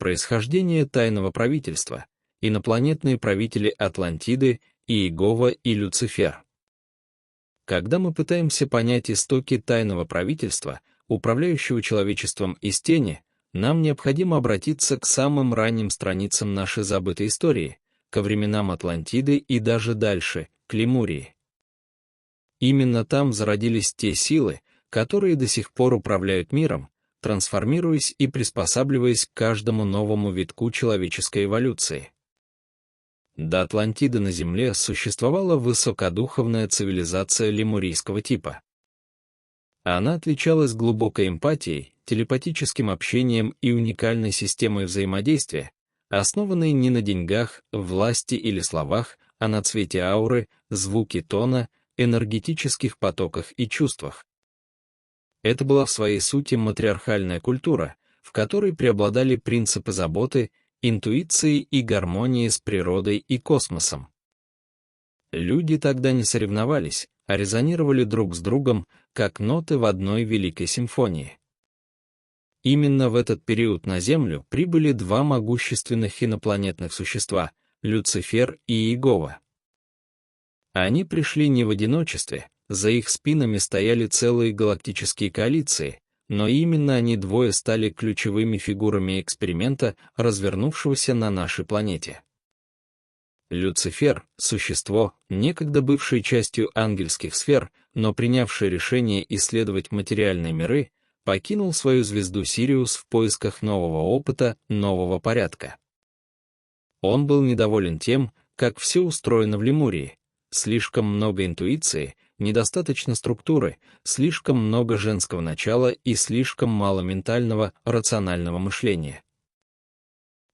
Происхождение тайного правительства. Инопланетные правители Атлантиды, Иегова и Люцифер. Когда мы пытаемся понять истоки тайного правительства, управляющего человечеством из тени, нам необходимо обратиться к самым ранним страницам нашей забытой истории, ко временам Атлантиды и даже дальше, к Лемурии. Именно там зародились те силы, которые до сих пор управляют миром, трансформируясь и приспосабливаясь к каждому новому витку человеческой эволюции. До Атлантиды на Земле существовала высокодуховная цивилизация лемурийского типа. Она отличалась глубокой эмпатией, телепатическим общением и уникальной системой взаимодействия, основанной не на деньгах, власти или словах, а на цвете ауры, звуке тона, энергетических потоках и чувствах. Это была в своей сути матриархальная культура, в которой преобладали принципы заботы, интуиции и гармонии с природой и космосом. Люди тогда не соревновались, а резонировали друг с другом, как ноты в одной великой симфонии. Именно в этот период на Землю прибыли два могущественных инопланетных существа — Люцифер и Иегова. Они пришли не в одиночестве, за их спинами стояли целые галактические коалиции, но именно они двое стали ключевыми фигурами эксперимента, развернувшегося на нашей планете. Люцифер — существо, некогда бывшее частью ангельских сфер, но принявшее решение исследовать материальные миры, покинул свою звезду Сириус в поисках нового опыта, нового порядка. Он был недоволен тем, как все устроено в Лемурии. Слишком много интуиции, недостаточно структуры, слишком много женского начала и слишком мало ментального, рационального мышления.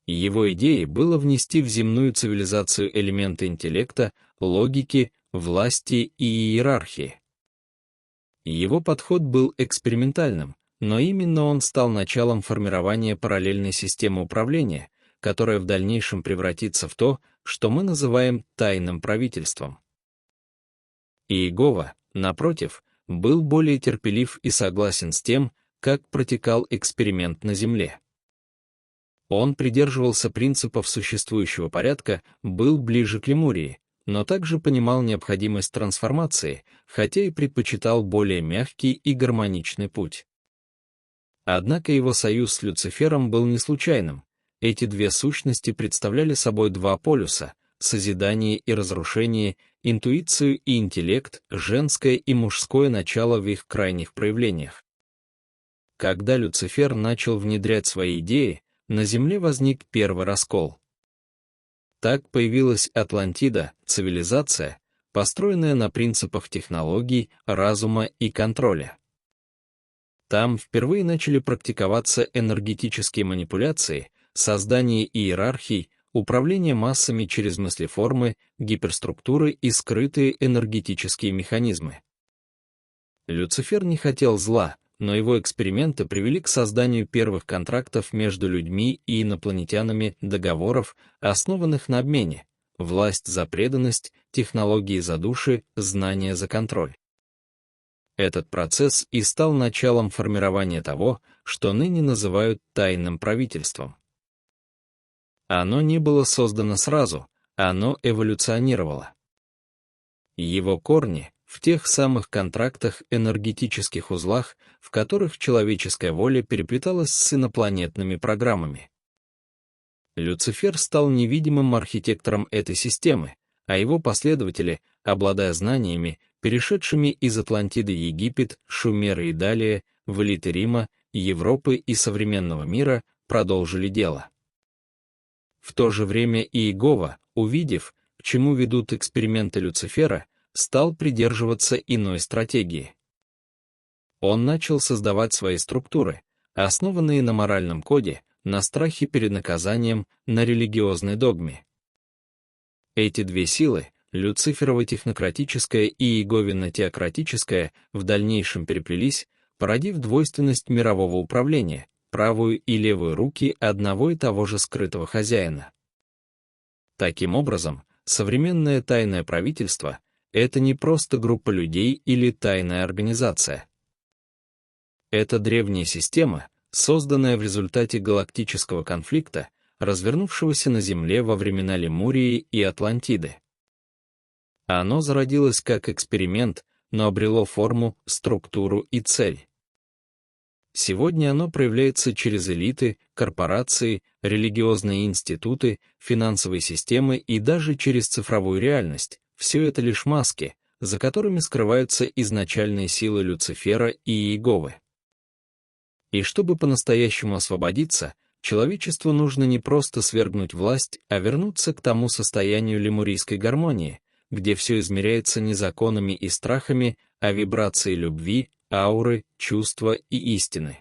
Его идеей было внести в земную цивилизацию элементы интеллекта, логики, власти и иерархии. Его подход был экспериментальным, но именно он стал началом формирования параллельной системы управления, которая в дальнейшем превратится в то, что мы называем тайным правительством. Иегова, напротив, был более терпелив и согласен с тем, как протекал эксперимент на Земле. Он придерживался принципов существующего порядка, был ближе к Лемурии, но также понимал необходимость трансформации, хотя и предпочитал более мягкий и гармоничный путь. Однако его союз с Люцифером был не случайным. Эти две сущности представляли собой два полюса — созидание и разрушение, интуицию и интеллект, женское и мужское начало в их крайних проявлениях. Когда Люцифер начал внедрять свои идеи, на Земле возник первый раскол. Так появилась Атлантида, цивилизация, построенная на принципах технологий, разума и контроля. Там впервые начали практиковаться энергетические манипуляции, создание иерархий, управление массами через мыслеформы, гиперструктуры и скрытые энергетические механизмы. Люцифер не хотел зла, но его эксперименты привели к созданию первых контрактов между людьми и инопланетянами, договоров, основанных на обмене: власть за преданность, технологии за души, знания за контроль. Этот процесс и стал началом формирования того, что ныне называют тайным правительством. Оно не было создано сразу, оно эволюционировало. Его корни в тех самых контрактах, энергетических узлах, в которых человеческая воля переплеталась с инопланетными программами. Люцифер стал невидимым архитектором этой системы, а его последователи, обладая знаниями, перешедшими из Атлантиды Египет, Шумеры и далее, в элиты Рима, Европы и современного мира, продолжили дело. В то же время Иегова, увидев, к чему ведут эксперименты Люцифера, стал придерживаться иной стратегии. Он начал создавать свои структуры, основанные на моральном коде, на страхе перед наказанием, на религиозной догме. Эти две силы, Люциферово-технократическая и Иеговино-теократическая, в дальнейшем переплелись, породив двойственность мирового управления, правую и левую руки одного и того же скрытого хозяина. Таким образом, современное тайное правительство — это не просто группа людей или тайная организация. Это древняя система, созданное в результате галактического конфликта, развернувшегося на Земле во времена Лемурии и Атлантиды. Оно зародилось как эксперимент, но обрело форму, структуру и цель. Сегодня оно проявляется через элиты, корпорации, религиозные институты, финансовые системы и даже через цифровую реальность. Все это лишь маски, за которыми скрываются изначальные силы Люцифера и Иеговы. И чтобы по-настоящему освободиться, человечеству нужно не просто свергнуть власть, а вернуться к тому состоянию лемурийской гармонии, где все измеряется не законами и страхами, а вибрацией любви, ауры, чувства и истины.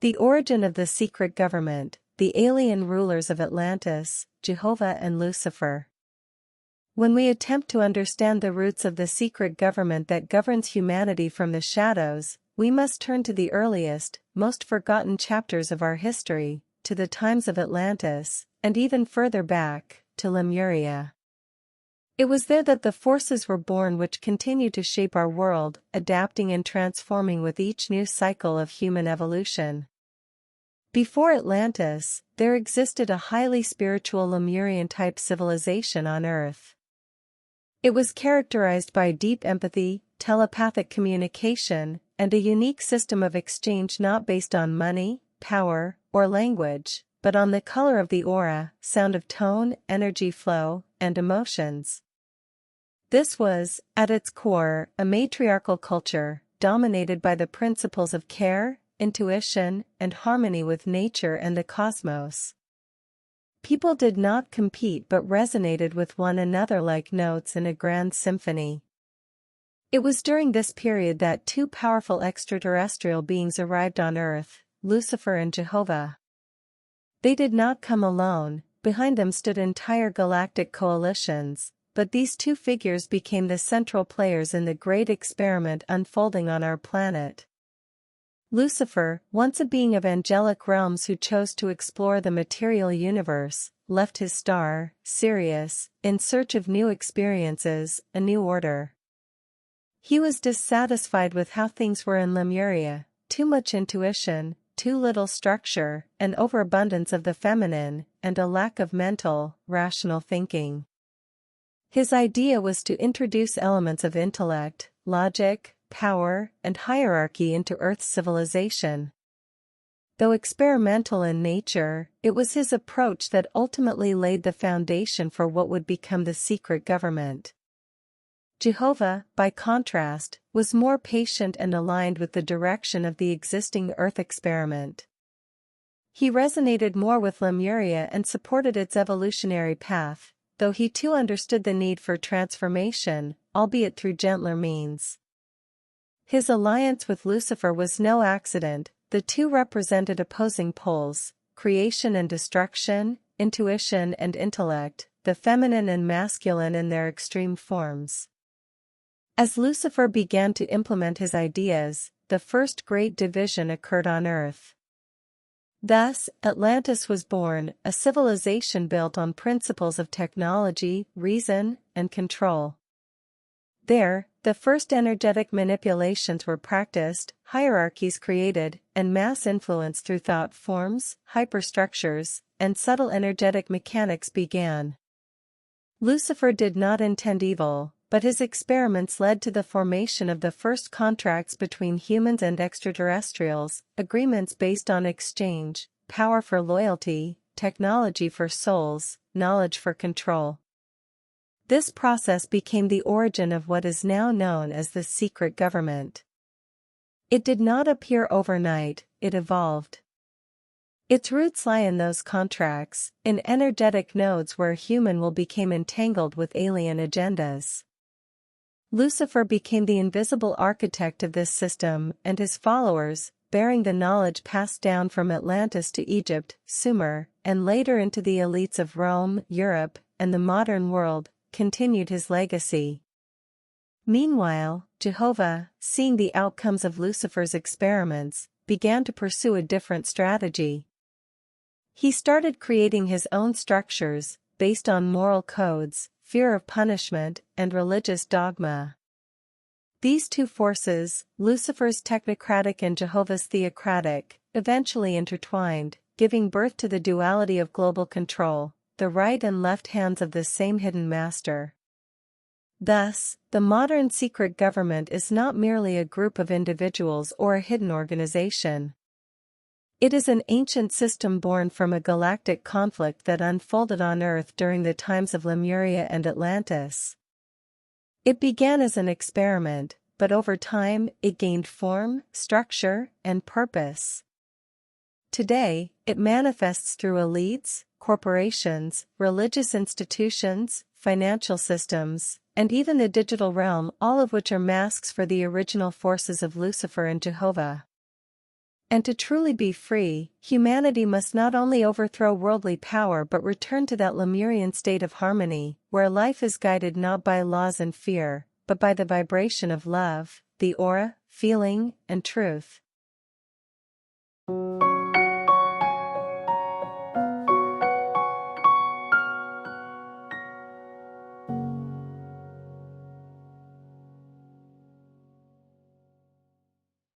The origin of the secret government, the alien rulers of Atlantis, Jehovah and Lucifer. When we attempt to understand the roots of the secret government that governs humanity from the shadows, we must turn to the earliest, most forgotten chapters of our history, to the times of Atlantis, and even further back, to Lemuria. It was there that the forces were born which continue to shape our world, adapting and transforming with each new cycle of human evolution. Before Atlantis, there existed a highly spiritual Lemurian-type civilization on Earth. It was characterized by deep empathy, telepathic communication, and a unique system of exchange not based on money, power, or language, but on the color of the aura, sound of tone, energy flow, and emotions. This was, at its core, a matriarchal culture, dominated by the principles of care, intuition, and harmony with nature and the cosmos. People did not compete but resonated with one another like notes in a grand symphony. It was during this period that two powerful extraterrestrial beings arrived on Earth, Lucifer and Jehovah. They did not come alone, behind them stood entire galactic coalitions, but these two figures became the central players in the great experiment unfolding on our planet. Lucifer, once a being of angelic realms who chose to explore the material universe, left his star, Sirius, in search of new experiences, a new order. He was dissatisfied with how things were in Lemuria, too much intuition, too little structure, an overabundance of the feminine, and a lack of mental, rational thinking. His idea was to introduce elements of intellect, logic, power, and hierarchy into Earth's civilization. Though experimental in nature, it was his approach that ultimately laid the foundation for what would become the secret government. Jehovah, by contrast, was more patient and aligned with the direction of the existing Earth experiment. He resonated more with Lemuria and supported its evolutionary path, though he too understood the need for transformation, albeit through gentler means. His alliance with Lucifer was no accident. The two represented opposing poles, creation and destruction, intuition and intellect, the feminine and masculine in their extreme forms. As Lucifer began to implement his ideas, the first great division occurred on Earth. Thus, Atlantis was born, a civilization built on principles of technology, reason, and control. There, the first energetic manipulations were practiced, hierarchies created, and mass influence through thought forms, hyperstructures, and subtle energetic mechanics began. Lucifer did not intend evil, but his experiments led to the formation of the first contracts between humans and extraterrestrials, agreements based on exchange, power for loyalty, technology for souls, knowledge for control. This process became the origin of what is now known as the secret government. It did not appear overnight, it evolved. Its roots lie in those contracts, in energetic nodes where human will became entangled with alien agendas. Lucifer became the invisible architect of this system, and his followers, bearing the knowledge passed down from Atlantis to Egypt, Sumer, and later into the elites of Rome, Europe, and the modern world, continued his legacy. Meanwhile, Jehovah, seeing the outcomes of Lucifer's experiments, began to pursue a different strategy. He started creating his own structures, based on moral codes, fear of punishment, and religious dogma. These two forces, Lucifer's technocratic and Jehovah's theocratic, eventually intertwined, giving birth to the duality of global control, the right and left hands of this same hidden master. Thus, the modern secret government is not merely a group of individuals or a hidden organization. It is an ancient system born from a galactic conflict that unfolded on Earth during the times of Lemuria and Atlantis. It began as an experiment, but over time it gained form, structure, and purpose. Today, it manifests through elites, corporations, religious institutions, financial systems, and even the digital realm, all of which are masks for the original forces of Lucifer and Jehovah. And to truly be free, humanity must not only overthrow worldly power but return to that Lemurian state of harmony, where life is guided not by laws and fear, but by the vibration of love, the aura, feeling, and truth.